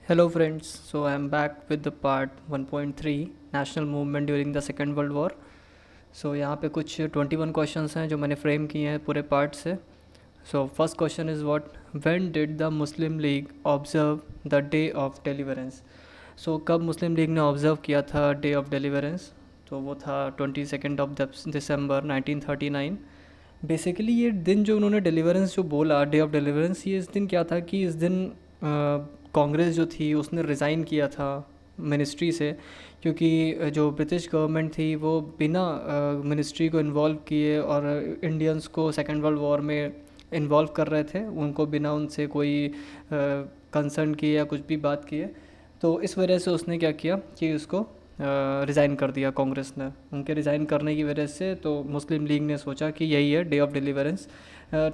Hello friends, so I am back with the part 1.3 National Movement during the Second World War. So यहाँ पे कुछ 21 questions हैं जो मैंने फ्रेम किए हैं पूरे पार्ट से. So first question is what? When did the Muslim League observe the Day of Deliverance? So कब मुस्लिम लीग ने ऑब्ज़र्व किया था डे ऑफ डिलीवरेंस? तो वो था 22 ऑफ दिसंबर 1939. बेसिकली ये दिन जो उन्होंने डिलीवरेंस जो बोला डे ऑफ डिलीवरेंस, ये इस दिन क्या था कि इस दिन कांग्रेस जो थी उसने रिज़ाइन किया था मिनिस्ट्री से, क्योंकि जो ब्रिटिश गवर्नमेंट थी वो बिना मिनिस्ट्री को इन्वॉल्व किए और इंडियंस को सेकेंड वर्ल्ड वॉर में इन्वॉल्व कर रहे थे, उनको बिना उनसे कोई कंसर्न किए या कुछ भी बात किए. तो इस वजह से उसने क्या किया कि उसको रिज़ाइन कर दिया कांग्रेस ने. उनके रिज़ाइन करने की वजह से तो मुस्लिम लीग ने सोचा कि यही है day of deliverance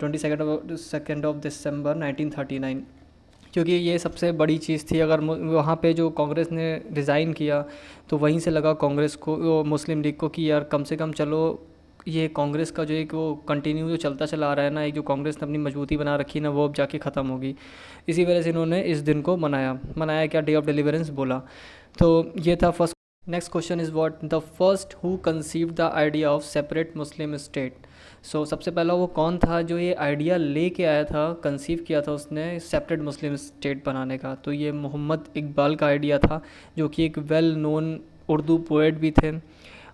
22 of December 1939, क्योंकि ये सबसे बड़ी चीज़ थी. अगर वहाँ पे जो कांग्रेस ने रिज़ाइन किया तो वहीं से लगा कांग्रेस को, मुस्लिम लीग को, कि यार कम से कम चलो ये कांग्रेस का जो एक वो कंटिन्यू जो चलता चला आ रहा है ना, एक जो कांग्रेस ने अपनी मजबूती बना रखी ना, वो अब जाके ख़त्म होगी. इसी वजह से इन्होंने इस दिन को मनाया क्या, डे ऑफ डिलीवरेंस बोला. तो ये था first. Next question is what the first who conceived the idea of separate Muslim state. So सबसे पहला वो कौन था जो ये आइडिया लेके आया था, कंसीव किया था उसने सेपरेट मुस्लिम स्टेट बनाने का. तो ये मोहम्मद इकबाल का आइडिया था, जो कि एक वेल नोन उर्दू पोएट भी थे.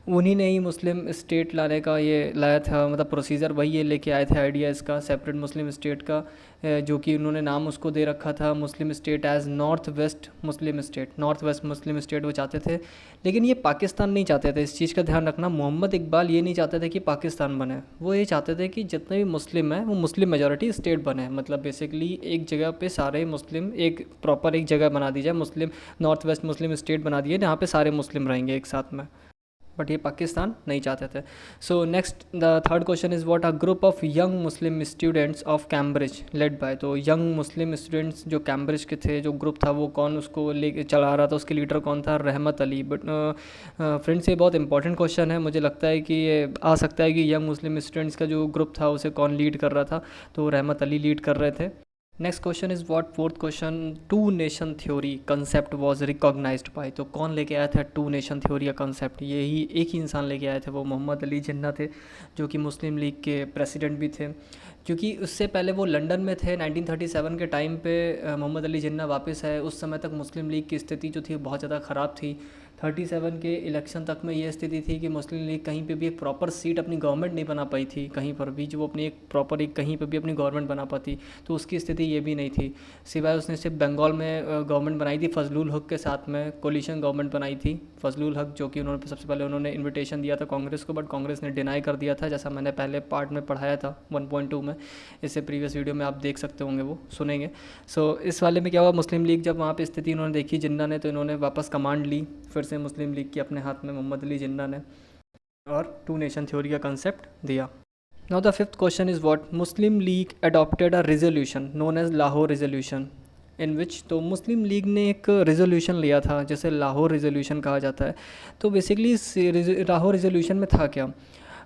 उन्हीं ने ही मुस्लिम स्टेट लाने का ये लाया था, मतलब प्रोसीजर वही ये लेके आए थे आइडिया इसका, सेपरेट मुस्लिम स्टेट का, जो कि उन्होंने नाम उसको दे रखा था Muslim state as north west Muslim state. North west Muslim state वो चाहते थे, लेकिन ये पाकिस्तान नहीं चाहते थे. इस चीज़ का ध्यान रखना, मोहम्मद इकबाल ये नहीं चाहते थे कि पाकिस्तान बने. वो ये चाहते थे कि जितने भी मुस्लिम हैं वो मुस्लिम मेजॉरिटी स्टेट बने. मतलब बेसिकली एक जगह पे सारे मुस्लिम, एक प्रॉपर एक जगह बना दी जाए, मुस्लिम नॉर्थ वेस्ट मुस्लिम स्टेट बना दिए जहाँ पे सारे मुस्लिम रहेंगे एक साथ में. बट ये पाकिस्तान नहीं चाहते थे. So next the third question is what a group of young Muslim students of Cambridge led by. तो यंग मुस्लिम स्टूडेंट्स जो कैम्ब्रिज के थे, जो ग्रुप था वो कौन उसको ले चला रहा था, उसके लीडर कौन था, रहमत अली. बट फ्रेंड्स ये बहुत इंपॉर्टेंट क्वेश्चन है. मुझे लगता है कि ये आ सकता है कि यंग मुस्लिम स्टूडेंट्स का जो ग्रुप था उसे कौन लीड कर रहा था, तो रहमत अली लीड कर रहे थे. Next question is what fourth question two nation theory concept was recognised by. तो कौन लेके आया था टू नेशन थ्योरी का कंसेप्ट, यही एक ही इंसान लेके आए थे, वो मोहम्मद अली जिन्ना थे, जो कि मुस्लिम लीग के प्रेसिडेंट भी थे. क्योंकि उससे पहले वो लंदन में थे 1937 के टाइम पे मोहम्मद अली जिन्ना वापस आए. उस समय तक मुस्लिम लीग की स्थिति जो थी बहुत ज़्यादा ख़राब थी. 37 के इलेक्शन तक में ये स्थिति थी कि मुस्लिम लीग कहीं पे भी एक प्रॉपर सीट अपनी गवर्नमेंट नहीं बना पाई थी, कहीं पर भी जो वो अपनी एक प्रॉपर एक कहीं पे भी अपनी गवर्नमेंट बना पाती. तो उसकी स्थिति ये भी नहीं थी. सिवाय उसने सिर्फ बंगाल में गवर्नमेंट बनाई थी फजलुल हक के साथ में, कोलिशन गवर्नमेंट बनाई थी फजलुल हक, जो कि उन्होंने सबसे पहले उन्होंने इन्विटेशन दिया था कांग्रेस को, बट कांग्रेस ने डिनाई कर दिया था, जैसा मैंने पहले पार्ट में पढ़ाया था 1.2 में. इससे प्रीवियस वीडियो में आप देख सकते होंगे, वो सुनेंगे. सो इस वाले में क्या हुआ, मुस्लिम लीग जब वहाँ पे स्थिति इन्होंने देखी जिन्ना ने, तो इन्होंने वापस कमांड ली फिर से मुस्लिम लीग की अपने हाथ में, मोहम्मद अली जिन्ना ने, और टू नेशन थ्योरी का कंसेप्ट दिया. Now the fifth question is what Muslim League adopted a resolution known as Lahore resolution in which. तो मुस्लिम लीग ने एक रेजोल्यूशन लिया था जिसे लाहौर रेजोल्यूशन कहा जाता है. तो बेसिकली लाहौर रेजोल्यूशन में था क्या,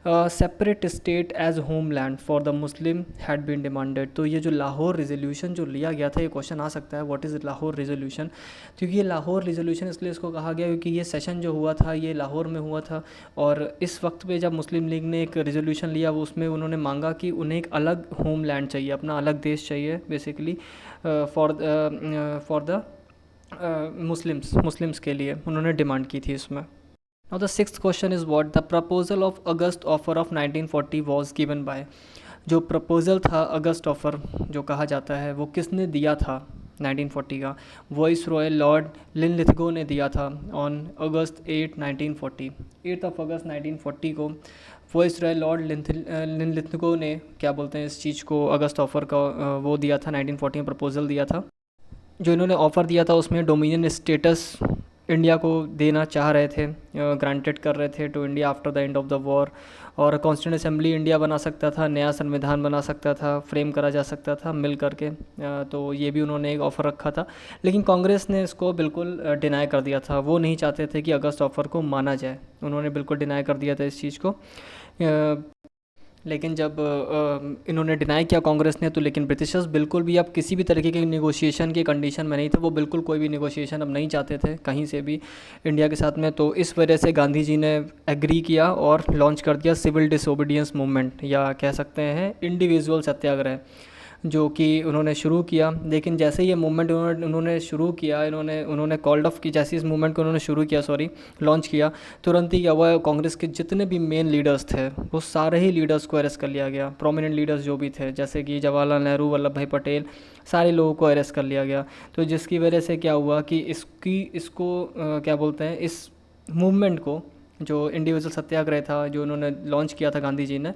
separate state as homeland for the Muslim had been demanded. तो ये जो लाहौर रेजोल्यूशन जो लिया गया था, ये क्वेश्चन आ सकता है व्हाट इज़ लाहौर रेजोल्यूशन. क्योंकि ये लाहौर रेजोल्यूशन इसलिए इसको कहा गया क्योंकि ये सेशन जो हुआ था ये लाहौर में हुआ था, और इस वक्त पे जब मुस्लिम लीग ने एक रेजोल्यूशन लिया, वो उसमें उन्होंने मांगा कि उन्हें एक अलग होम लैंड चाहिए, अपना अलग देश चाहिए बेसिकली फॉर द मुस्लिम्स के लिए उन्होंने डिमांड की थी इसमें. Now the sixth question is what the proposal of August offer of 1940 was given by. जो प्रपोज़ल था अगस्त ऑफ़र जो कहा जाता है, वो किसने दिया था 1940 का, वॉइस रॉय लॉर्ड लिनलिथगो ने दिया था ऑन अगस्त 8 1940. 8 अगस्त 1940 को वॉइस रॉय लॉर्ड लिनलिथगो ने क्या बोलते हैं इस चीज़ को, अगस्त ऑफ़र का वो दिया था 1940 में, प्रपोज़ल दिया था. जो इन्होंने ऑफ़र दिया था उसमें डोमिनियन स्टेटस इंडिया को देना चाह रहे थे, ग्रांटेड कर रहे थे to India after the end of the war, और कॉन्स्टिट्यूंट असेंबली इंडिया बना सकता था, नया संविधान बना सकता था, फ्रेम करा जा सकता था मिल करके. तो ये भी उन्होंने एक ऑफ़र रखा था, लेकिन कांग्रेस ने इसको बिल्कुल डिनाई कर दिया था. वो नहीं चाहते थे कि अगस्त ऑफ़र को माना जाए, उन्होंने बिल्कुल डिनाई कर दिया था इस चीज़ को. लेकिन जब इन्होंने डिनाई किया कांग्रेस ने, तो लेकिन ब्रिटिशर्स बिल्कुल भी अब किसी भी तरीके के निगोशिएशन की कंडीशन में नहीं थे। वो बिल्कुल कोई भी निगोशिएशन अब नहीं चाहते थे कहीं से भी इंडिया के साथ में। तो इस वजह से गांधी जी ने एग्री किया और लॉन्च कर दिया सिविल डिसोबीडियंस मूवमेंट, या कह सकते हैं इंडिविजुअल सत्याग्रह, जो कि उन्होंने शुरू किया। लेकिन जैसे ही ये मूवमेंट उन्होंने शुरू किया, उन्होंने कॉल्ड ऑफ की, जैसे इस मूवमेंट को उन्होंने शुरू किया, लॉन्च किया, तुरंत ही क्या हुआ, कांग्रेस के जितने भी मेन लीडर्स थे वो सारे ही लीडर्स को अरेस्ट कर लिया गया। प्रोमिनेंट लीडर्स जो भी थे, जैसे कि जवाहरलाल नेहरू, वल्लभ भाई पटेल, सारे लोगों को अरेस्ट कर लिया गया। तो जिसकी वजह से क्या हुआ कि इसको क्या बोलते हैं, इस मूवमेंट को, जो इंडिविजुअल सत्याग्रह था जो उन्होंने लॉन्च किया था गांधी जी ने,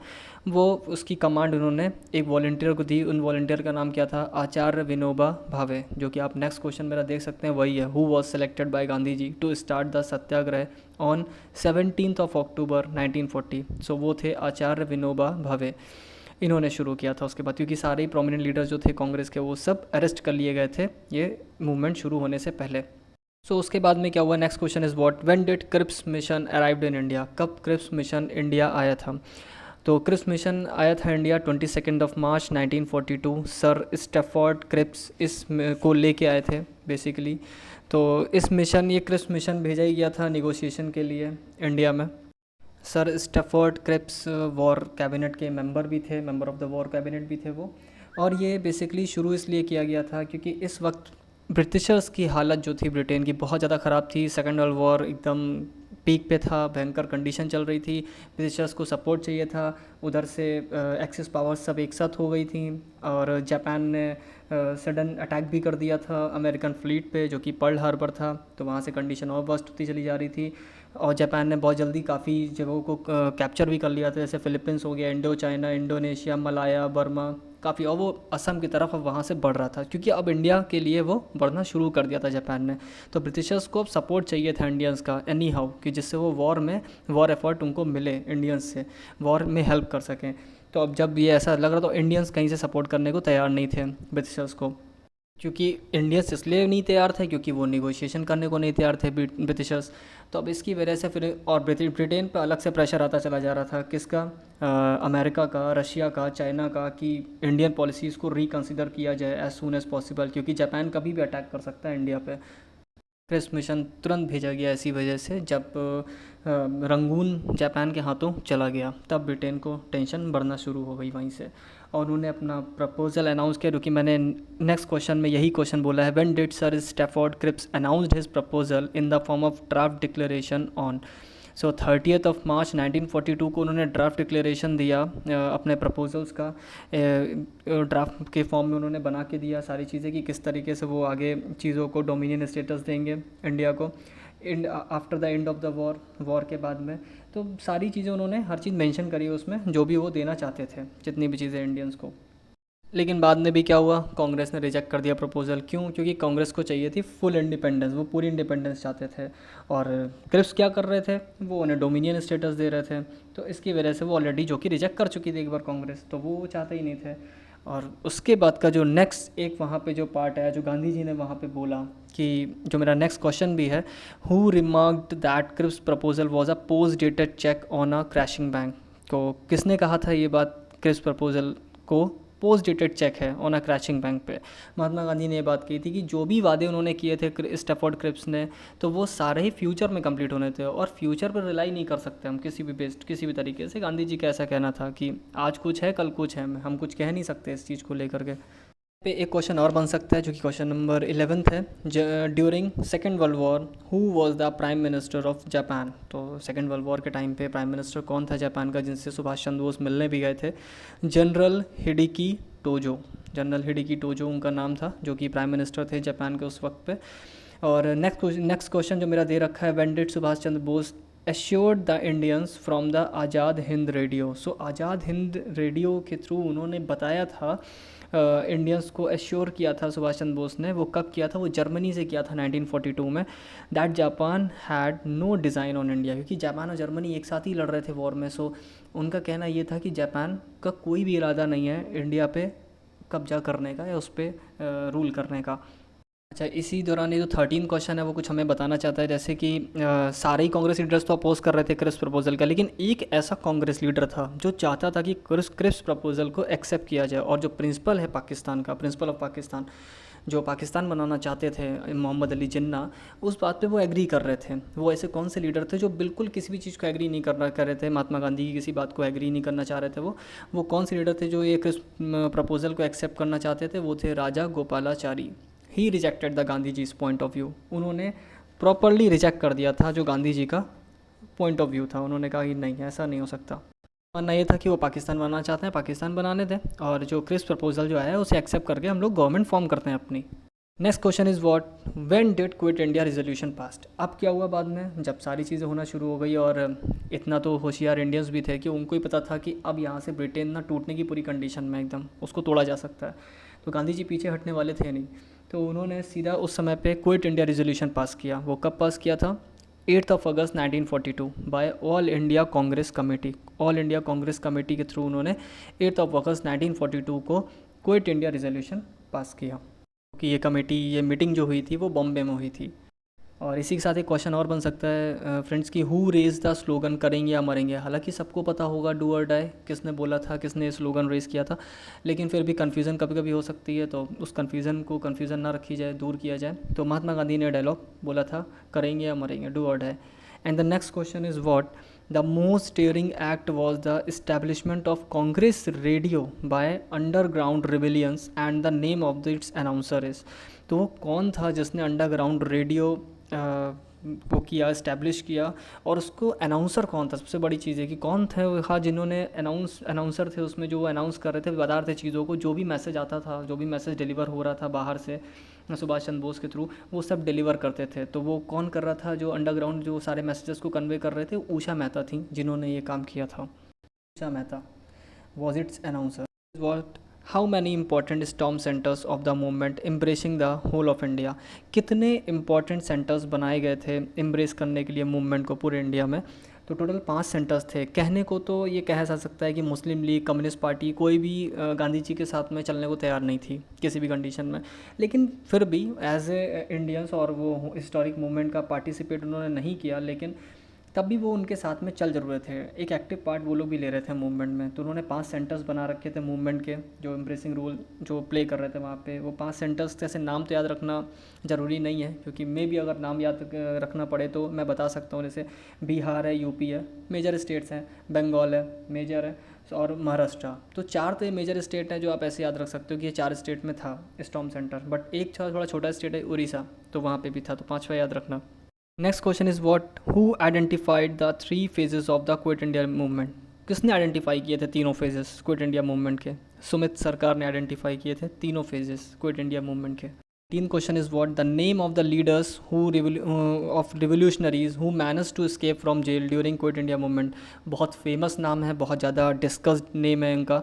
वो उसकी कमांड उन्होंने एक वॉलंटियर को दी। उन वॉलंटियर का नाम क्या था, आचार्य विनोबा भावे, जो कि आप नेक्स्ट क्वेश्चन मेरा देख सकते हैं, वही है। Who was selected by Gandhi ji to start the satyagraha on 17 October 1940। So वो थे आचार्य विनोबा भावे, इन्होंने शुरू किया था उसके बाद, क्योंकि सारे ही प्रोमिनेंट लीडर्स जो थे कांग्रेस के, वो सब अरेस्ट कर लिए गए थे ये मूवमेंट शुरू होने से पहले। उसके बाद में क्या हुआ, next question is what, when did Cripps mission arrived in India, कब क्रिप्स मिशन इंडिया आया था। तो क्रिप्स मिशन आया था India 22 March 1942। Sir Stafford Cripps को लेके आए थे बेसिकली। तो इस मिशन, ये क्रिप्स मिशन भेजा ही गया था निगोशिएशन के लिए इंडिया में। Sir Stafford Cripps war cabinet के मेंबर भी थे, member of the war cabinet भी थे वो। और ये बेसिकली शुरू इसलिए किया गया था क्योंकि इस वक्त ब्रिटिशर्स की हालत जो थी ब्रिटेन की बहुत ज़्यादा ख़राब थी। सेकेंड वर्ल्ड वॉर एकदम पीक पे था, भयंकर कंडीशन चल रही थी, ब्रिटिशर्स को सपोर्ट चाहिए था। उधर से एक्सिस पावर्स सब एक साथ हो गई थी, और जापान ने सडन अटैक भी कर दिया था अमेरिकन फ्लीट पे, जो कि पर्ल हार्बर था। तो वहाँ से कंडीशन और वर्स्ट होती चली जा रही थी, और जापान ने बहुत जल्दी काफ़ी जगहों को कैप्चर भी कर लिया था, जैसे फिलीपींस हो गया, Indo China, Indonesia, Malaya, Burma काफ़ी, और वो असम की तरफ अब वहाँ से बढ़ रहा था, क्योंकि अब इंडिया के लिए वो बढ़ना शुरू कर दिया था जापान ने। तो ब्रिटिशर्स को अब सपोर्ट चाहिए था इंडियंस का एनी हाउ, कि जिससे वो वॉर एफर्ट उनको मिले, इंडियंस से वॉर में हेल्प कर सकें। तो अब जब ये ऐसा लग रहा, तो इंडियंस कहीं से सपोर्ट करने को तैयार नहीं थे ब्रिटिशर्स को, क्योंकि इंडियंस इसलिए नहीं तैयार थे क्योंकि वो निगोशिएशन करने को नहीं तैयार थे ब्रिटिशर्स। तो अब इसकी वजह से फिर और ब्रिटेन पर अलग से प्रेशर आता चला जा रहा था, किसका, अमेरिका का, रशिया का, चाइना का, कि इंडियन पॉलिसीज़ को रिकंसिडर किया जाए एज सून एज़ पॉसिबल, क्योंकि जापान कभी भी अटैक कर सकता है इंडिया पे। क्रिप्स मिशन तुरंत भेजा गया इसी वजह से, जब रंगून जापान के हाथों चला गया तब ब्रिटेन को टेंशन बढ़ना शुरू हो गई वहीं से, और उन्होंने अपना प्रपोजल अनाउंस किया। क्योंकि मैंने नेक्स्ट क्वेश्चन में यही क्वेश्चन बोला है, when did Sir Stafford Cripps announced his proposal in the form of draft declaration on. So 30 मार्च 1942 को उन्होंने ड्राफ्ट डिक्लेरेशन दिया, अपने प्रपोजल्स का ड्राफ्ट के फॉर्म में उन्होंने बना के दिया सारी चीज़ें, कि किस तरीके से वो आगे चीज़ों को डोमिनियन स्टेटस देंगे इंडिया को after the end of the war के बाद में। तो सारी चीज़ें उन्होंने हर चीज़ मेंशन करी उसमें, जो भी वो देना चाहते थे, जितनी भी चीज़ें इंडियंस को। लेकिन बाद में भी क्या हुआ, कांग्रेस ने रिजेक्ट कर दिया प्रपोजल। क्यों? क्योंकि कांग्रेस को चाहिए थी फुल इंडिपेंडेंस, वो पूरी इंडिपेंडेंस चाहते थे, और क्रिप्स क्या कर रहे थे, वो उन्हें डोमिनियन स्टेटस दे रहे थे। तो इसकी वजह से वो ऑलरेडी, जो कि रिजेक्ट कर चुकी थी एक बार कांग्रेस, तो वो चाहते ही नहीं थे। और उसके बाद का जो नेक्स्ट एक वहाँ पे जो पार्ट है, जो गांधी जी ने वहाँ पे बोला, कि जो मेरा नेक्स्ट क्वेश्चन भी है, who remarked that Cripps proposal was a post dated cheque on a crashing bank. तो किसने कहा था ये बात, क्रिप्स प्रपोजल को पोस्ट डेटेड चेक है ऑन अ क्रैशिंग बैंक पे। महात्मा गांधी ने ये बात कही थी कि जो भी वादे उन्होंने किए थे स्टैफोर्ड क्रिप्स ने, तो वो सारे ही फ्यूचर में कंप्लीट होने थे, और फ्यूचर पर रिलाई नहीं कर सकते हम किसी भी तरीके से। गांधी जी का ऐसा कहना था कि आज कुछ है कल कुछ है, हम कुछ कह नहीं सकते इस चीज़ को लेकर के। पे एक क्वेश्चन और बन सकता है, जो कि क्वेश्चन नंबर 11 है, during second world war who was the prime minister of Japan. तो सेकेंड वर्ल्ड वॉर के टाइम पे प्राइम मिनिस्टर कौन था जापान का, जिनसे सुभाष चंद्र बोस मिलने भी गए थे, जनरल हिडेकी टोजो। जनरल हिडेकी टोजो उनका नाम था, जो कि प्राइम मिनिस्टर थे जापान के उस वक्त पे। और नेक्स्ट क्वेश्चन जो मेरा दे रखा है, when did Subhash Chandra Bose assured the Indians from the Azad Hind radio. So Azad Hind radio के थ्रू उन्होंने बताया था, इंडियंस को एश्योर किया था सुभाष चंद्र बोस ने। वो कब किया था, वो जर्मनी से किया था 1942 में, that Japan had no design on India. क्योंकि जापान और जर्मनी एक साथ ही लड़ रहे थे वॉर में। सो उनका कहना ये था कि जापान का कोई भी इरादा नहीं है इंडिया पे कब्जा करने का या उस पर रूल करने का। अच्छा, इसी दौरान ये जो 13 क्वेश्चन है वो कुछ हमें बताना चाहता है, जैसे कि सारे ही कांग्रेस लीडर्स तो अपोज कर रहे थे क्रिप्स प्रपोजल का, लेकिन एक ऐसा कांग्रेस लीडर था जो चाहता था कि क्रिप्स प्रपोजल को एक्सेप्ट किया जाए, और जो प्रिंसिपल है पाकिस्तान का, प्रिंसिपल ऑफ पाकिस्तान, जो पाकिस्तान बनाना चाहते थे, मोहम्मद अली जिन्ना, उस बात पे वो एग्री कर रहे थे। वो ऐसे कौन से लीडर थे जो बिल्कुल किसी भी चीज़ को एग्री नहीं कर रहे थे, महात्मा गांधी की किसी बात को एग्री नहीं करना चाह रहे थे? वो कौन से लीडर थे जो ये प्रपोजल को एक्सेप्ट करना चाहते थे? वो थे Raja Gopalachari. He rejected the Gandhi जीज पॉइंट ऑफ व्यू। उन्होंने प्रॉपरली रिजेक्ट कर दिया था जो गांधी जी का पॉइंट ऑफ व्यू था। उन्होंने कहा कि नहीं, ऐसा नहीं हो सकता। मानना ये था कि वो पाकिस्तान बनाना चाहते हैं, पाकिस्तान बनाने दें, और जो क्रिप्स प्रपोजल जो है उसे एक्सेप्ट करके हम लोग गवर्नमेंट फॉर्म करते हैं अपनी। Next question is what when did quit India resolution passed. अब क्या हुआ बाद में, जब सारी चीज़ें होना शुरू हो गई, और इतना तो होशियार इंडियंस भी थे कि उनको ही पता था कि अब यहाँ से ब्रिटेन ना टूटने की पूरी कंडीशन में, एकदम उसको तोड़ा जा सकता है। तो गांधी जी पीछे हटने वाले थे नहीं, तो उन्होंने सीधा उस समय पे क्विट इंडिया रेजोल्यूशन पास किया। वो कब पास किया था? 8 अगस्त 1942 by all India Congress committee. All India Congress committee के थ्रू उन्होंने 8 अगस्त 1942 को क्विट इंडिया रेजोल्यूशन पास किया। कि ये कमेटी, ये मीटिंग जो हुई थी वो बॉम्बे में हुई थी। और इसी के साथ एक क्वेश्चन और बन सकता है फ्रेंड्स की, हु रेज द स्लोगन करेंगे या मरेंगे। हालांकि सबको पता होगा डू और डाई किसने बोला था, किसने स्लोगन रेज किया था, लेकिन फिर भी कन्फ्यूज़न कभी कभी हो सकती है, तो उस कन्फ्यूज़न ना रखी जाए, दूर किया जाए। तो महात्मा गांधी ने डायलॉग बोला था, करेंगे या मरेंगे, do or die. And the next question is what the most daring act was the establishment of Congress radio by underground rebellions and the name of the its announcer is. तो वो कौन था जिसने अंडरग्राउंड रेडियो वो किया, establish किया, और उसको अनाउंसर कौन था? सबसे बड़ी चीज़ है कि कौन थे वो, हाँ, जिन्होंने अनाउंसर थे उसमें, जो अनाउंस कर रहे थे, बता रहे थे चीज़ों को, जो भी मैसेज आता था, जो भी मैसेज डिलीवर हो रहा था बाहर से सुभाष चंद्र बोस के थ्रू, वो सब डिलीवर करते थे। तो वो कौन कर रहा था जो अंडरग्राउंड जो सारे मैसेजेस को कन्वे कर रहे थे? उषा मेहता थी जिन्होंने ये काम किया था। Usha Mehta was its announcer. What how many important storm centres of the movement embracing the whole of India. कितने इंपॉर्टेंट सेंटर्स बनाए गए थे एम्ब्रेस करने के लिए मूवमेंट को पूरे इंडिया में? तो टोटल 5 सेंटर्स थे। कहने को तो ये कहा जा सकता है कि मुस्लिम लीग, कम्युनिस्ट पार्टी, कोई भी गांधी जी के साथ में चलने को तैयार नहीं थी किसी भी कंडीशन में, लेकिन फिर भी एज ए इंडियंस और वो हिस्टोरिक मूवमेंट का पार्टिसिपेट उन्होंने नहीं किया, लेकिन तब भी वो उनके साथ में चल जरूर थे, एक एक्टिव पार्ट वो लोग भी ले रहे थे मूवमेंट में। तो उन्होंने 5 सेंटर्स बना रखे थे मूवमेंट के, जो एम्ब्रेसिंग रोल जो प्ले कर रहे थे वहाँ पे। वो 5 सेंटर्स, जैसे नाम तो याद रखना ज़रूरी नहीं है, क्योंकि मे भी अगर नाम याद रखना पड़े तो मैं बता सकता हूँ। जैसे बिहार है, यूपी है, मेजर स्टेट्स हैं, बंगाल है, मेजर है, और महाराष्ट्र। तो 4 तो ये मेजर स्टेट हैं जो आप ऐसे याद रख सकते हो कि ये 4 स्टेट में था स्टॉर्म सेंटर। बट एक थोड़ा छोटा स्टेट है उड़ीसा, तो वहाँ पे भी था, तो 5वां याद रखना। Next question is what who identified the 3 phases of the quit India movement. किसने आइडेंटिफाई किए थे तीनों फेजेस क्विट इंडिया मूवमेंट के? सुमित सरकार ने आइडेंटिफाई किए थे तीनों फेजेस क्विट इंडिया मूवमेंट के। 3 question is what the name of the leaders who of revolutionaries who manage to escape from jail during quit India movement. बहुत फेमस नाम है, बहुत ज़्यादा डिस्कस्ड नेम है इनका,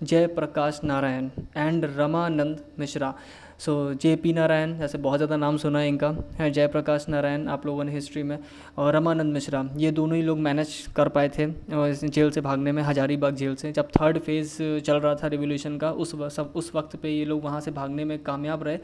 Jayaprakash Narayan and Ramanand Mishra. So JP Narayan, जैसे बहुत ज़्यादा नाम सुना है इनका, है जयप्रकाश नारायण आप लोगों ने हिस्ट्री में, और रमानंद मिश्रा, ये दोनों ही लोग मैनेज कर पाए थे जेल से भागने में, हजारीबाग जेल से। जब 3rd फेज़ चल रहा था रिवोल्यूशन का, उस वक्त पे ये लोग वहाँ से भागने में कामयाब रहे,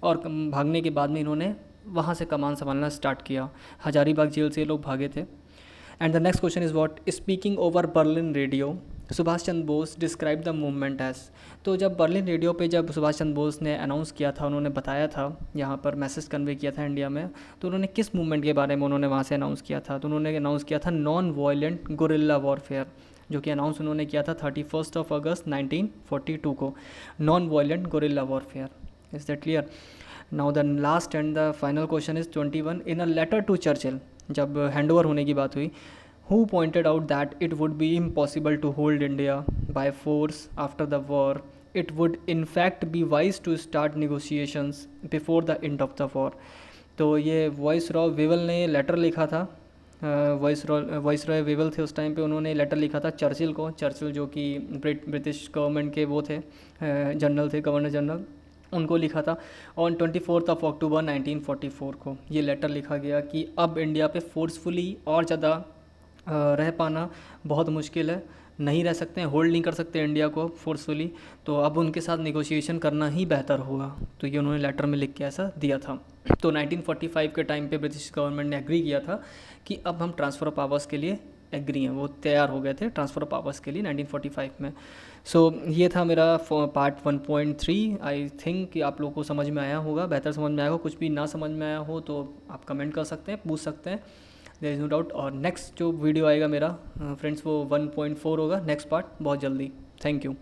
और भागने के बाद में इन्होंने वहाँ से कमान संभालना स्टार्ट किया। हजारीबाग जेल से ये लोग भागे थे। And the next question is what speaking over Berlin radio Subhash Chandra Bose describe the movement as. तो जब बर्लिन रेडियो पे जब सुभाष चंद्र बोस ने अनाउंस किया था, उन्होंने बताया था, यहाँ पर मैसेज कन्वे किया था इंडिया में, तो उन्होंने किस मूवमेंट के बारे में उन्होंने वहाँ से अनाउंस किया था? तो उन्होंने अनाउंस किया था नॉन वायलेंट गुरिल्ला वॉरफेयर, जो कि अनाउंस उन्होंने किया था 31 अगस्त 1942 को, non violent guerrilla warfare. Is that clear? Now the last and the final question is 21 in a letter to Churchill, जब हैंडओवर होने की बात हुई, who pointed out that it would be impossible to hold India by force after the war. It would in fact be wise to start negotiations before the end of the war. तो ये voice Roy Wavell ने letter लिखा था, voice Roy Wavell थे उस time पे, उन्होंने letter लिखा था चर्चिल को। चर्चिल जो कि ब्रिटिश गवर्नमेंट के वो थे, जनरल थे, गवर्नर जनरल, उनको लिखा था ऑन 24 अक्टूबर 1944 को। ये लेटर लिखा गया कि अब इंडिया पे फोर्सफुली और ज़्यादा रह पाना बहुत मुश्किल है, नहीं रह सकते हैं, होल्ड नहीं कर सकते इंडिया को फोर्सफुली, तो अब उनके साथ नेगोशिएशन करना ही बेहतर होगा। तो ये उन्होंने लेटर में लिख के ऐसा दिया था। तो 1945 के टाइम पे ब्रिटिश गवर्नमेंट ने एग्री किया था कि अब हम ट्रांसफ़र ऑफ पावर्स के लिए एग्री हैं, वो तैयार हो गए थे ट्रांसफ़र ऑफ पावर्स के लिए 1945 में। सो ये था मेरा पार्ट 1.3। आई थिंक कि आप लोगों को समझ में आया होगा, बेहतर समझ में आया होगा। कुछ भी ना समझ में आया हो तो आप कमेंट कर सकते हैं, पूछ सकते हैं, देयर इज़ नो डाउट। और नेक्स्ट जो वीडियो आएगा मेरा फ्रेंड्स वो 1.4 होगा, नेक्स्ट पार्ट बहुत जल्दी। Thank you.